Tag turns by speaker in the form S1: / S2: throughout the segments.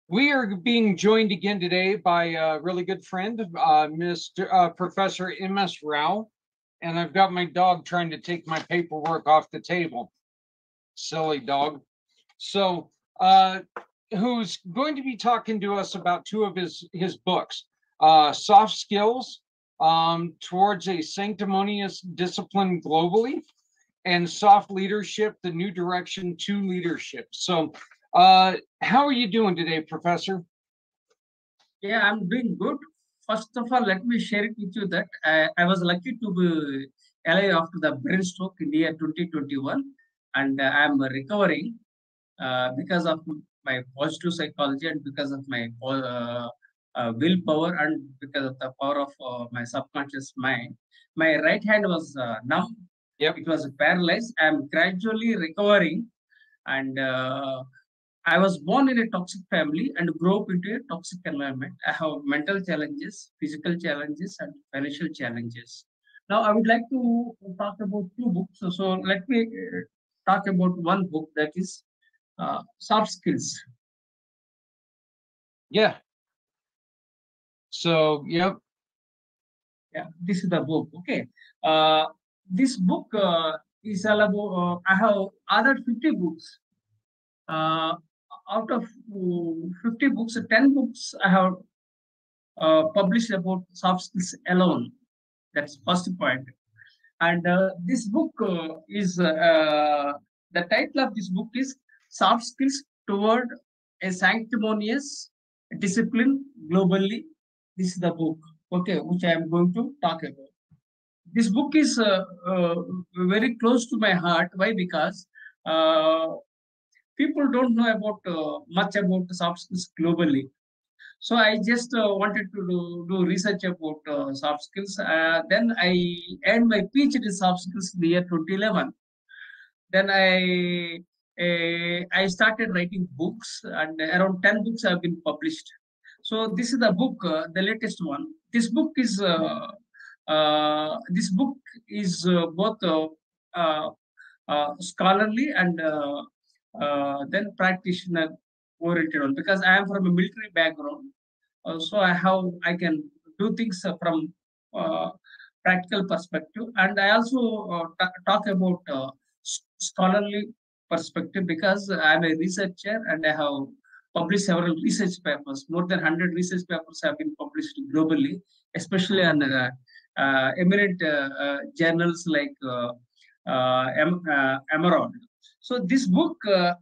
S1: We are being joined again today by a really good friend, Professor M.S. Rao, and I've got my dog trying to take my paperwork off the table. Silly dog. So, who's going to be talking to us about two of his books, Soft Skills, Towards a Sanctimonious Discipline Globally, and Soft Leadership, The New Direction to Leadership. So, how are you doing today, Professor?
S2: Yeah, I'm doing good. First of all, let me share it with you that I was lucky to be alive after the brain stroke in the year 2021, and I'm recovering because of my positive psychology and because of my willpower and because of the power of my subconscious mind. My right hand was numb.
S1: Yep.
S2: It was paralyzed. I'm gradually recovering, and I was born in a toxic family and grew up into a toxic environment. I have mental challenges, physical challenges, and financial challenges. Now, I would like to talk about two books. So let me talk about one book, that is Soft Skills.
S1: Yeah. So, yep.
S2: Yeah, this is the book. Okay. This book is all about, I have other 50 books. Out of 50 books, 10 books I have published about soft skills alone. That's first point. And this book is the title of this book is Soft Skills Toward a Sanctimonious Discipline Globally. This is the book, okay, which I am going to talk about. This book is very close to my heart. Why? Because people don't know about much about soft skills globally. So I just wanted to do research about soft skills. Then I earned my PhD soft skills in the year 2011. Then I started writing books, and around 10 books have been published. So this is the book, the latest one. This book is both uh, scholarly and then practitioner oriented one, because I am from a military background. So I can do things from uh, practical perspective, and I also talk about scholarly perspective because I'm a researcher and I have published several research papers. More than 100 research papers have been published globally, especially on eminent journals like Emerald. So this book, uh,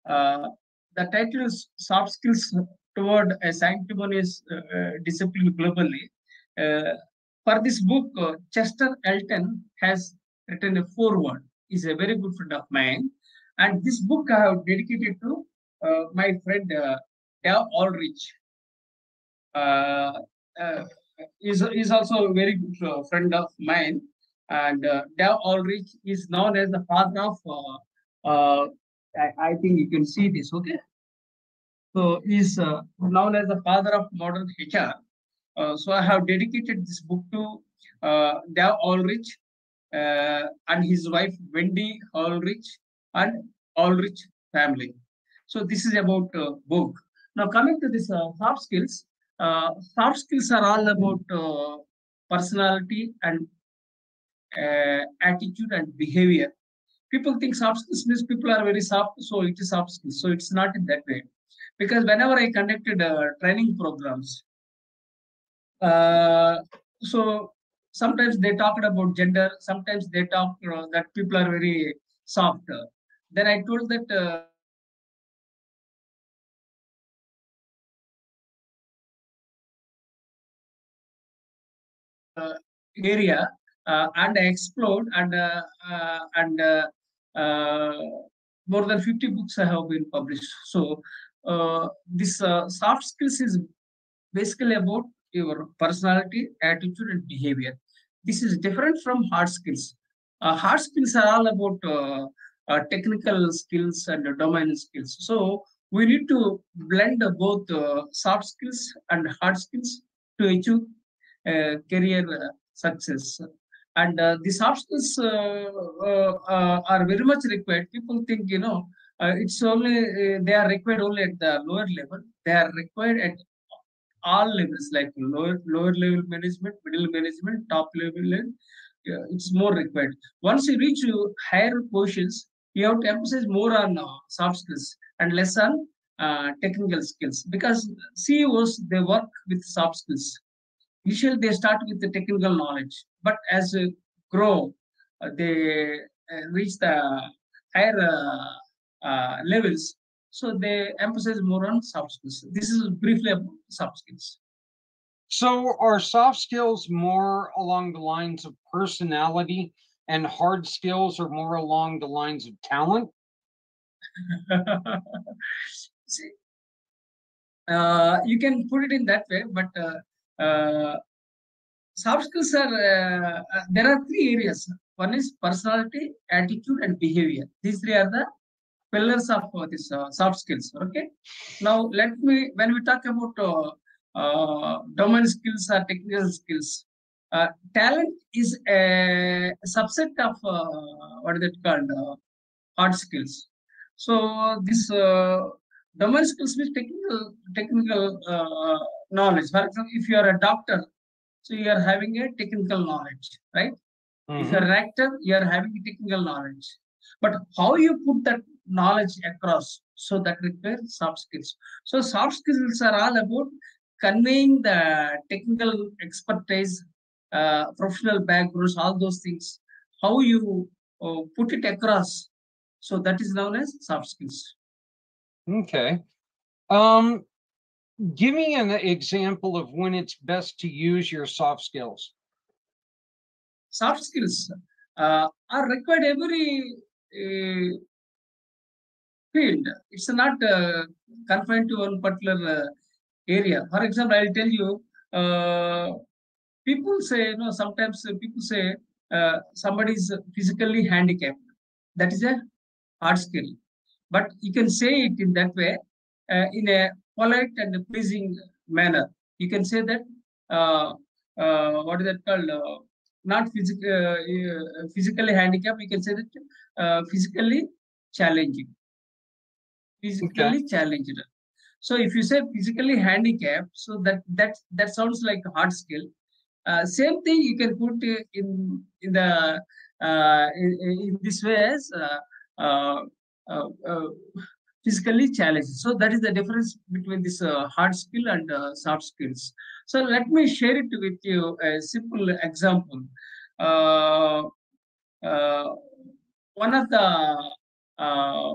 S2: uh, the title is Soft Skills Toward a Sanctimonious Discipline Globally. Uh, for this book, Chester Elton has written a foreword. He's a very good friend of mine. And this book I have dedicated to my friend Dave Aldrich. Uh, uh, is also a very good friend of mine. And Dave Aldrich is known as the father of, I think you can see this, okay? So he's known as the father of modern HR. So I have dedicated this book to Dave Aldrich and his wife Wendy Aldrich and Aldrich family. So this is about book. Now coming to this soft skills are all about personality and attitude and behavior. People think soft skills means people are very soft, so it is soft skills. So it's not in that way. Because whenever I conducted training programs, uh, so sometimes they talked about gender, sometimes they talk that people are very soft. Then I told that area, and I explored, and more than 50 books I have been published. So this soft skills is basically about your personality, attitude, and behavior. This is different from hard skills. Hard skills are all about technical skills and domain skills. So we need to blend both soft skills and hard skills to achieve career success. And the soft skills are very much required. People think, it's only they are required only at the lower level. They are required at all levels, like lower level management, middle management, top level. It's more required. Once you reach higher positions, you have to emphasize more on soft skills and less on technical skills, because CEOs, they work with soft skills. Usually they start with the technical knowledge, but as they grow, they reach the higher levels. So they emphasize more on soft skills. This is briefly about soft skills.
S1: So are soft skills more along the lines of personality and hard skills are more along the lines of talent?
S2: See, you can put it in that way, but soft skills are there are three areas. One is personality, attitude, and behavior. These three are the pillars of this soft skills. Okay. Now let me, when we talk about domain skills or technical skills, talent is a subset of what is it called, hard skills. So this domain skills means technical knowledge. For example, if you are a doctor, so you are having a technical knowledge, right? If you're an actor, you are having a technical knowledge. But how you put that knowledge across, so that requires soft skills. So soft skills are all about conveying the technical expertise, professional backgrounds, all those things. How you put it across. So that is known as soft skills.
S1: Okay. Give me an example of when it's best to use your soft skills.
S2: Soft skills are required every field. It's not confined to one particular area. For example, I'll tell you, people say, sometimes people say somebody is physically handicapped. That is a hard skill. But you can say it in that way, in a polite and pleasing manner. You can say that, what is that called? Not physically handicapped. You can say that physically challenging. Physically challenged. So if you say physically handicapped, so that sounds like a hard skill. Same thing you can put in the in this way as uh, physically challenged. So that is the difference between this hard skill and soft skills. So let me share it with you a simple example. Uh, uh, One of the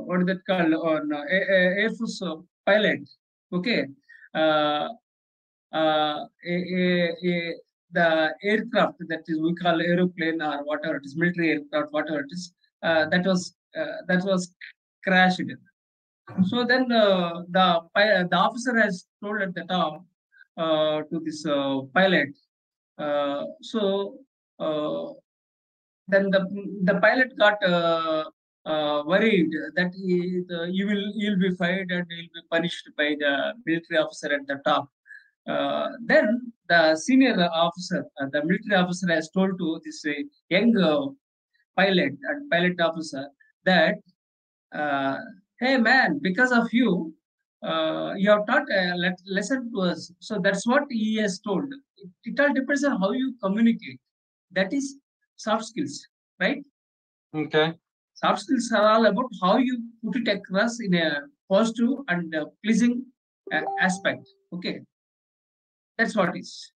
S2: what is that called, on Air Force pilot, okay, uh, the aircraft that is we call aeroplane or whatever it is, military aircraft, whatever it is, that was crashed. So then the officer has told at the top to this pilot. So then the pilot got worried that you'll be fired and you'll be punished by the military officer at the top. Then the senior officer, the military officer, has told to this young pilot and pilot officer that, uh, hey man, because of you, you have taught a lesson to us. So that's what he has told. It all depends on how you communicate. That is soft skills, right?
S1: Okay.
S2: Soft skills are all about how you put it across in a positive and pleasing aspect. Okay, that's what it is.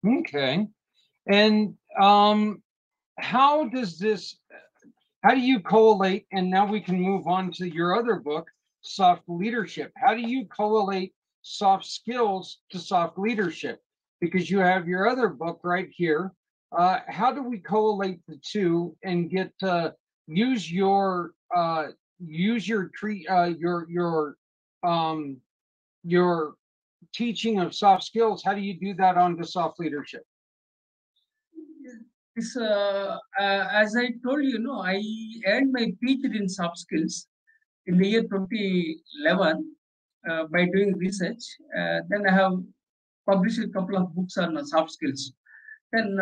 S1: Okay. And how does this, how do you collate? And now we can move on to your other book, Soft Leadership. How do you collate soft skills to soft leadership? Because you have your other book right here. How do we collate the two and get use your your teaching of soft skills? How do you do that onto soft leadership?
S2: This, as I told you, I earned my PhD in soft skills in the year 2011 by doing research. Then I have published a couple of books on soft skills. Then,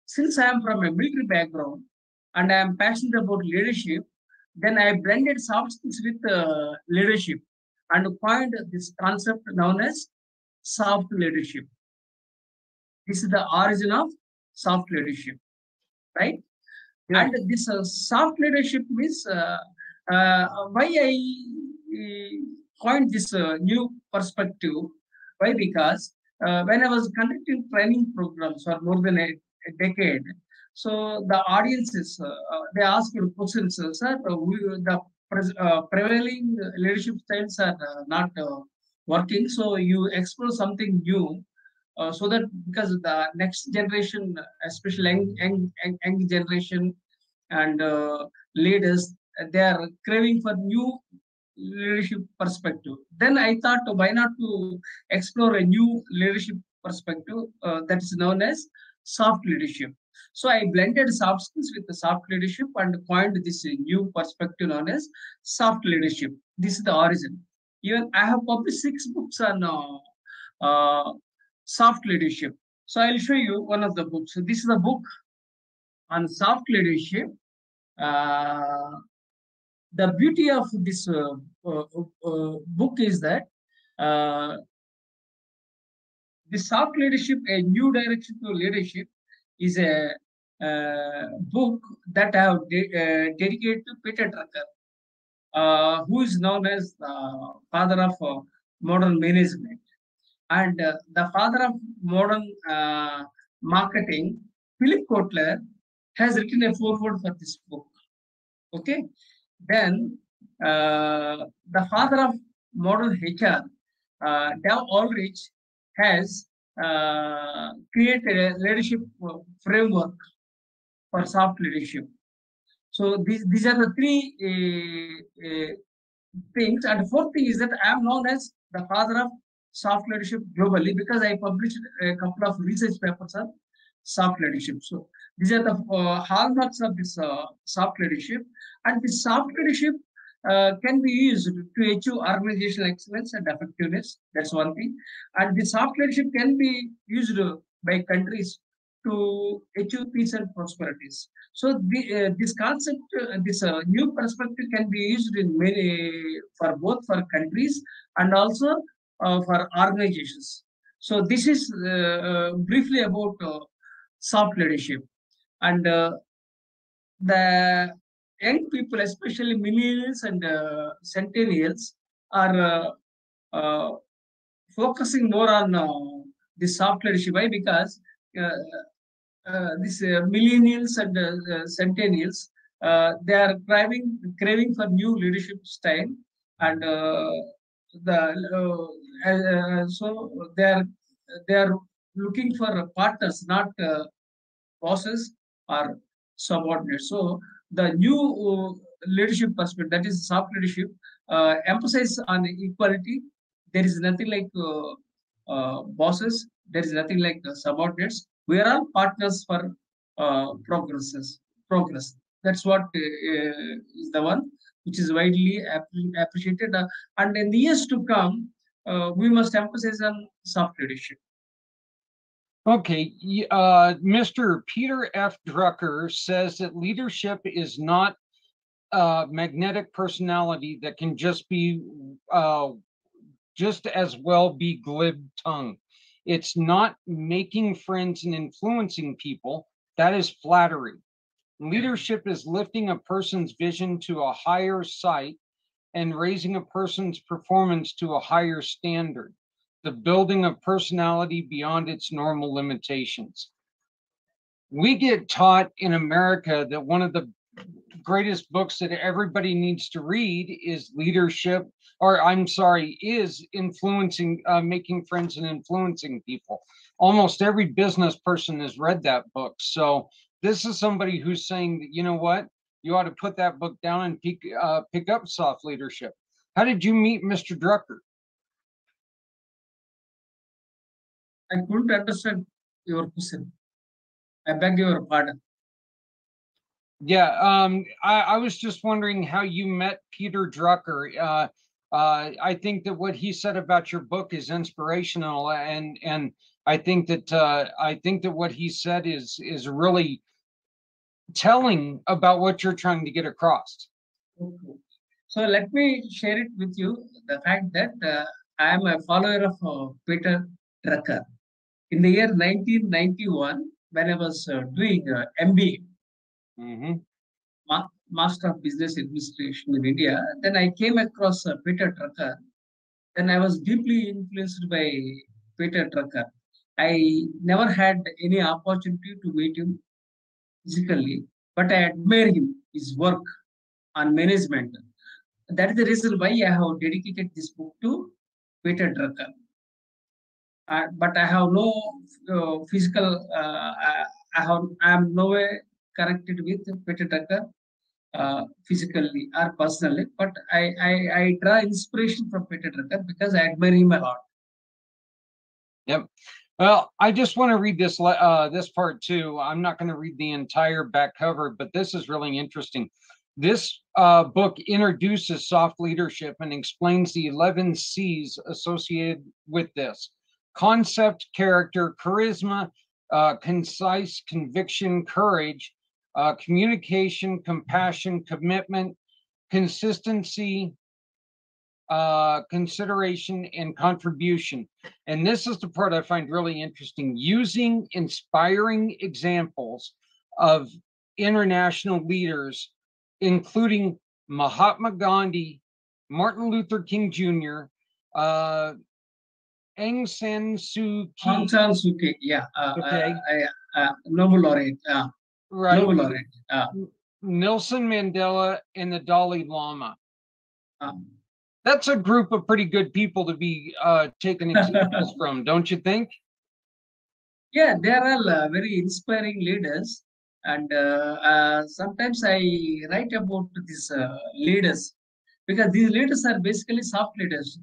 S2: since I am from a military background and I am passionate about leadership, Then I blended soft skills with leadership and coined this concept known as soft leadership. This is the origin of soft leadership, right?
S1: Yeah.
S2: And this soft leadership means why I coined this new perspective. Why? Because when I was conducting training programs for more than a decade, so the audiences they asked questions, sir. The prevailing leadership styles are not working, so you explore something new so that because the next generation, especially young generation and leaders, they are craving for new leadership perspective. Then I thought, why not to explore a new leadership perspective that is known as soft leadership. So I blended soft skills with the soft leadership and coined this new perspective known as soft leadership. This is the origin. Even I have published 6 books on soft leadership. So I'll show you one of the books. So this is a book on soft leadership. Uh, the beauty of this book is that uh, the soft leadership, a new direction to leadership, is a book that I have dedicated to Peter Drucker, who is known as the father of modern management. And the father of modern marketing, Philip Kotler, has written a foreword for this book. Okay. Then the father of modern HR, Dave Ulrich, has created a leadership framework for soft leadership. So these are the three things. And the fourth thing is that I am known as the father of soft leadership globally because I published a couple of research papers on soft leadership. So these are the hallmarks of this soft leadership. And this soft leadership can be used to achieve organizational excellence and effectiveness. That's one thing. And the soft leadership can be used by countries to achieve peace and prosperities. So this concept, this new perspective can be used in many for both for countries and also for organizations. So this is briefly about soft leadership. And the young people, especially millennials and centennials, are focusing more on the soft leadership. Why? Because this millennials and centennials, they are craving for new leadership style, and so they are looking for partners, not bosses or subordinates. So the new leadership perspective, that is soft leadership, emphasize on equality. There is nothing like bosses. There is nothing like subordinates. We are all partners for progress. That's what is the one which is widely appreciated. And in the years to come, we must emphasize on soft leadership.
S1: Okay, Mr. Peter F. Drucker says that leadership is not a magnetic personality that can just be just as well be glib tongue. It's not making friends and influencing people. That is flattery. Leadership is lifting a person's vision to a higher sight and raising a person's performance to a higher standard, the building of personality beyond its normal limitations. We get taught in America that one of the greatest books that everybody needs to read is leadership, or I'm sorry, is influencing, making friends and influencing people. Almost every business person has read that book. So this is somebody who's saying that, you know what, you ought to put that book down and pick up soft leadership. How did you meet Mr. Drucker?
S2: I couldn't understand your question. I beg your pardon.
S1: Yeah, I was just wondering how you met Peter Drucker. I think that what he said about your book is inspirational, and I think that what he said is really telling about what you're trying to get across.
S2: Okay. So let me share it with you the fact that I am a follower of Peter Drucker. In the year 1991, when I was doing MBA,
S1: Mm-hmm.
S2: Master of Business Administration in India, then I came across Peter Drucker. Then I was deeply influenced by Peter Drucker. I never had any opportunity to meet him physically, but I admire him, his work on management. That is the reason why I have dedicated this book to Peter Drucker. But I have no physical. I am no way connected with Peter Drucker physically or personally. But I draw inspiration from Peter Drucker because I admire him a lot.
S1: Yep. Well, I just want to read this part too. I'm not going to read the entire back cover, but this is really interesting. This book introduces soft leadership and explains the 11 C's associated with this: concept, character, charisma, concise, conviction, courage, communication, compassion, commitment, consistency, consideration, and contribution. And this is the part I find really interesting: using inspiring examples of international leaders, including Mahatma Gandhi, Martin Luther King Jr., Aung San Suu
S2: Aung
S1: Kyi,
S2: San Suu Kyi, yeah,
S1: okay,
S2: Nobel laureate,
S1: right,
S2: Nobel laureate.
S1: Nelson Mandela, and the Dalai Lama.
S2: Uh,
S1: That's a group of pretty good people to be taking examples from, don't you think?
S2: Yeah, they are all very inspiring leaders. And sometimes I write about these leaders because these leaders are basically soft leaders.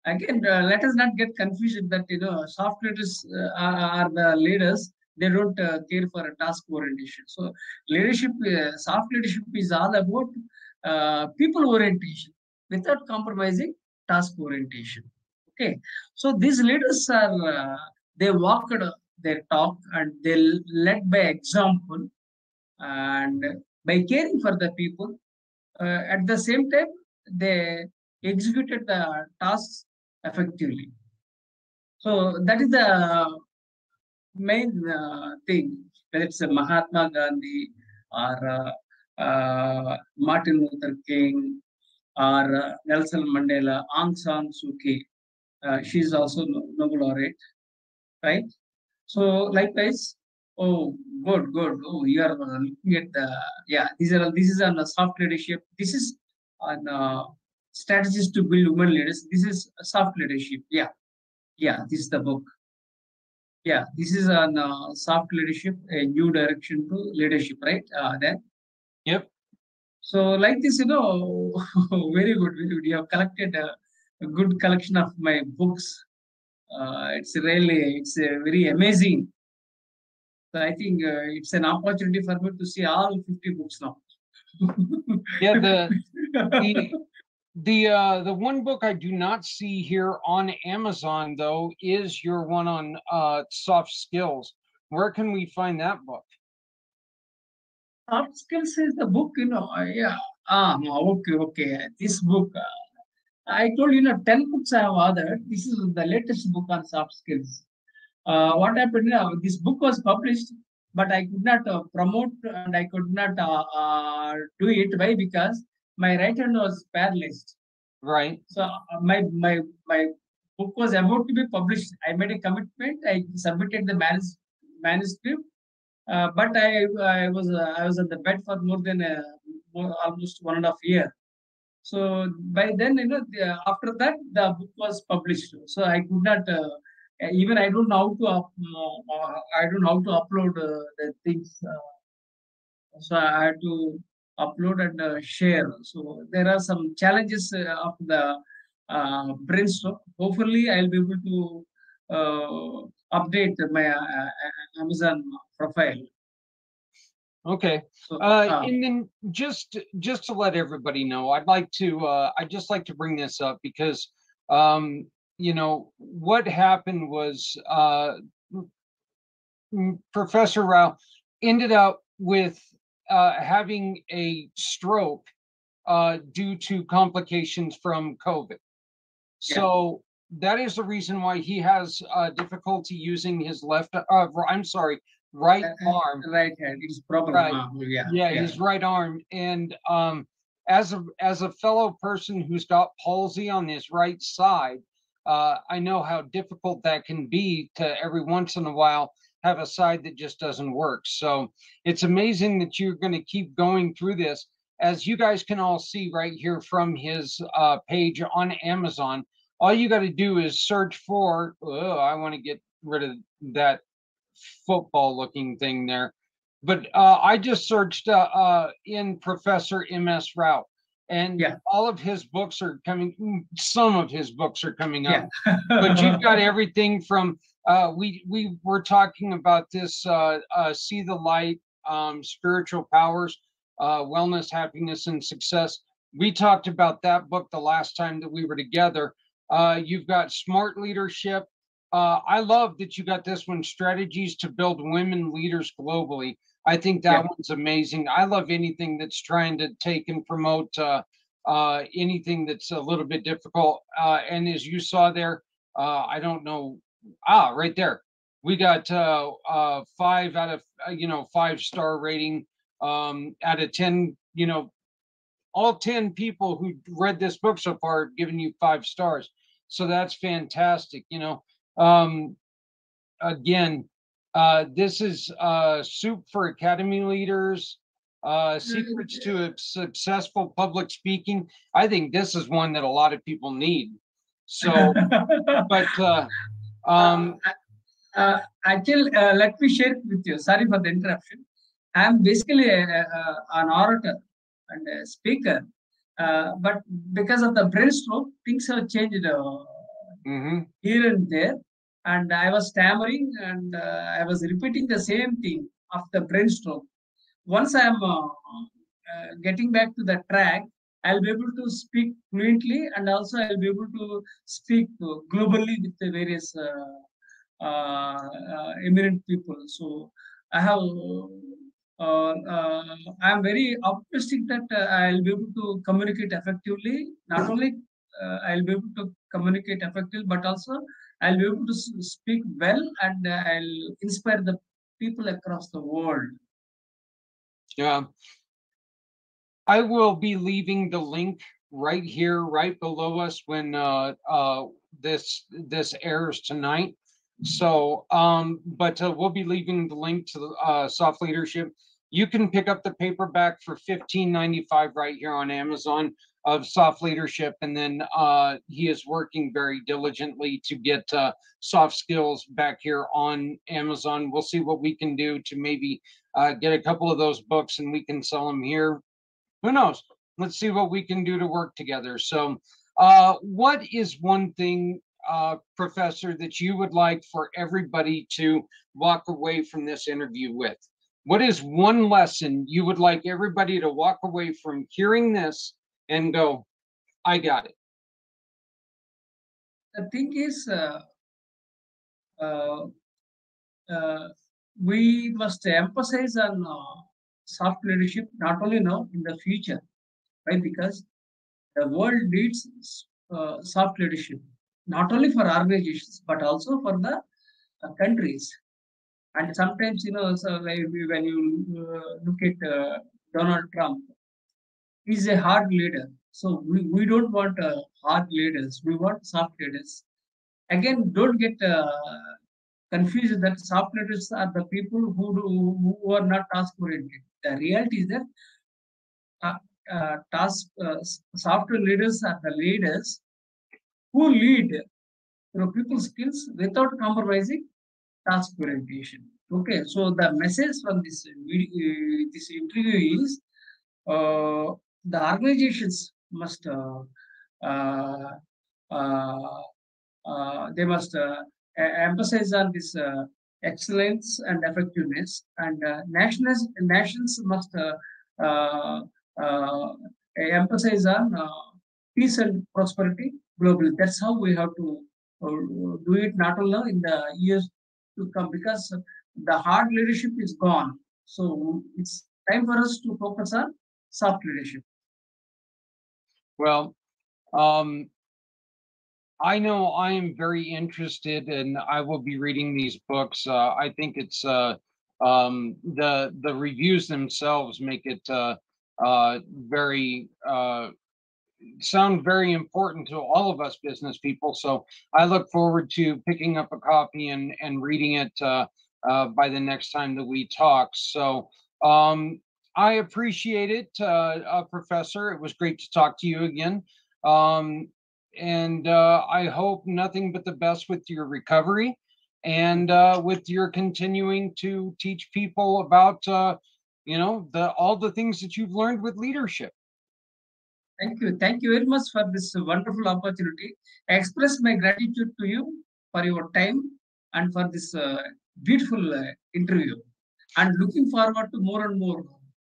S2: Again, let us not get confused that soft leaders are the leaders. They don't care for a task orientation. So leadership, soft leadership is all about people orientation without compromising task orientation. Okay, so these leaders are they walked their talk and they led by example and by caring for the people. At the same time, they executed the tasks effectively. So that is the main thing, whether it's a Mahatma Gandhi or Martin Luther King or Nelson Mandela, Aung San Suu Kyi. She's also Nobel laureate, right? So likewise, oh, good, good. Oh, you are looking at the yeah. This is on the soft leadership. This is on strategies to build women leaders. This is soft leadership. Yeah, yeah. This is the book. Yeah, this is on soft leadership, a new direction to leadership, right? Then.
S1: Yep.
S2: So like this, very good, very good. You have collected a good collection of my books. It's very amazing. So I think it's an opportunity for me to see all 50 books now.
S1: Yeah, the one book I do not see here on Amazon though is your one on soft skills. Where can we find that book?
S2: Soft skills is the book, yeah. Okay, okay. This book, I told 10 books I have authored. This is the latest book on soft skills. What happened, this book was published, but I could not promote and I could not do it. Why? Because my right hand was paralyzed.
S1: Right.
S2: So my book was about to be published. I made a commitment. I submitted the manuscript, but I was on the bed for more than almost 1.5 years. So by then, after that, the book was published. So I could not even I don't know how to I don't know how to upload the things. So I had to upload and share. So there are some challenges of the brainstorm. Hopefully, I'll be able to update my Amazon profile.
S1: Okay.
S2: So,
S1: And then just to let everybody know, I'd just like to bring this up because what happened was Professor Rao ended up with having a stroke due to complications from COVID. So that is the reason why he has difficulty using his left, I'm sorry, right arm.
S2: Right hand. It's problem.
S1: Right.
S2: Yeah.
S1: His right arm. And as a fellow person who's got palsy on his right side, I know how difficult that can be to every once in a while have a side that just doesn't work. So it's amazing that you're going to keep going through this. As you guys can all see right here from his page on Amazon, all you got to do is search for, I want to get rid of that football looking thing there. But I just searched in Professor M.S. Rao, and all of his books are coming. Some of his books are coming up, but you've got everything from. We were talking about this see the light, spiritual powers, wellness, happiness, and success. We talked about that book the last time that we were together. You've got smart leadership. I love that you got this one, strategies to build women leaders globally. I think that one's amazing. I love anything that's trying to take and promote anything that's a little bit difficult. And as you saw there, I don't know. Right there, we got 5 out of 5-star rating out of 10. All 10 people who read this book so far have given you 5 stars. So that's fantastic. Again, this is Soup for Academy Leaders, Secrets to a Successful Public Speaking. I think this is one that a lot of people need. So, but
S2: actually, let me share with you. Sorry for the interruption. I'm basically an orator and a speaker, but because of the brain stroke, things have changed here and there. And I was stammering and I was repeating the same thing of the brain stroke. Once I am getting back to the track, I'll be able to speak fluently, and also I'll be able to speak globally with the various eminent people. So I have, I'm very optimistic that I'll be able to communicate effectively. Not only I'll be able to communicate effectively, but also I'll be able to speak well, and I'll inspire the people across the world.
S1: Yeah. I will be leaving the link right here, right below us when this airs tonight. So, but we'll be leaving the link to the Soft Leadership. You can pick up the paperback for $15.95 right here on Amazon of Soft Leadership, and then he is working very diligently to get Soft Skills back here on Amazon. We'll see what we can do to maybe get a couple of those books and we can sell them here. Who knows? Let's see what we can do to work together. So, what is one thing, Professor, that you would like for everybody to walk away from this interview with? What is one lesson you would like everybody to walk away from hearing this and go, I got it?
S2: The thing is, we must emphasize on soft leadership, not only now, in the future, right? Because the world needs soft leadership, not only for organizations, but also for the countries. And sometimes, so when you look at Donald Trump, he's a hard leader. So we don't want hard leaders. We want soft leaders. Again, don't get confused that soft leaders are the people who are not task oriented. The reality is that software leaders are the leaders who lead through people skills without compromising task orientation. Okay, so the message from this this interview is the organizations must they must emphasize on this excellence and effectiveness, and nations must emphasize on peace and prosperity globally. That's how we have to do it, not only in the years to come, because the hard leadership is gone. So it's time for us to focus on soft leadership.
S1: Well, um, I know I am very interested, and I will be reading these books. I think it's the reviews themselves make it very sound very important to all of us business people. So I look forward to picking up a copy and reading it by the next time that we talk. So I appreciate it, Professor. It was great to talk to you again. Um, and I hope nothing but the best with your recovery and with your continuing to teach people about, the all the things that you've learned with leadership.
S2: Thank you. Thank you very much for this wonderful opportunity. I express my gratitude to you for your time and for this beautiful interview. And looking forward to more and more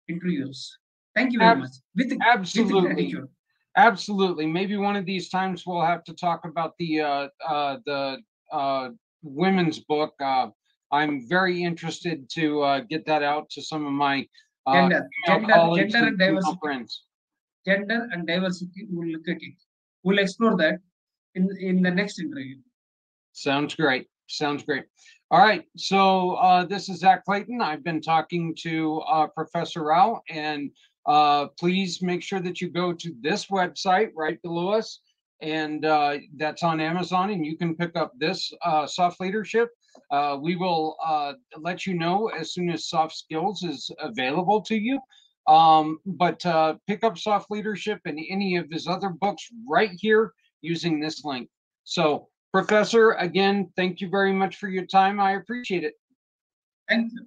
S2: interviews. Thank you very much. With
S1: Absolutely.
S2: gratitude.
S1: Absolutely. Maybe one of these times we'll have to talk about the women's book. I'm very interested to get that out to some of my
S2: Gender,
S1: colleagues
S2: gender
S1: and
S2: and diversity.
S1: friends.
S2: Gender and diversity, we'll look at it. We'll explore that in the next interview.
S1: Sounds great. Sounds great. All right. So this is Zach Clayton. I've been talking to Professor Rao, and please make sure that you go to this website right below us, and that's on Amazon, and you can pick up this Soft Leadership. We will let you know as soon as Soft Skills is available to you. But pick up Soft Leadership and any of his other books right here using this link. So, Professor, again, thank you very much for your time. I appreciate it.
S2: Thank you.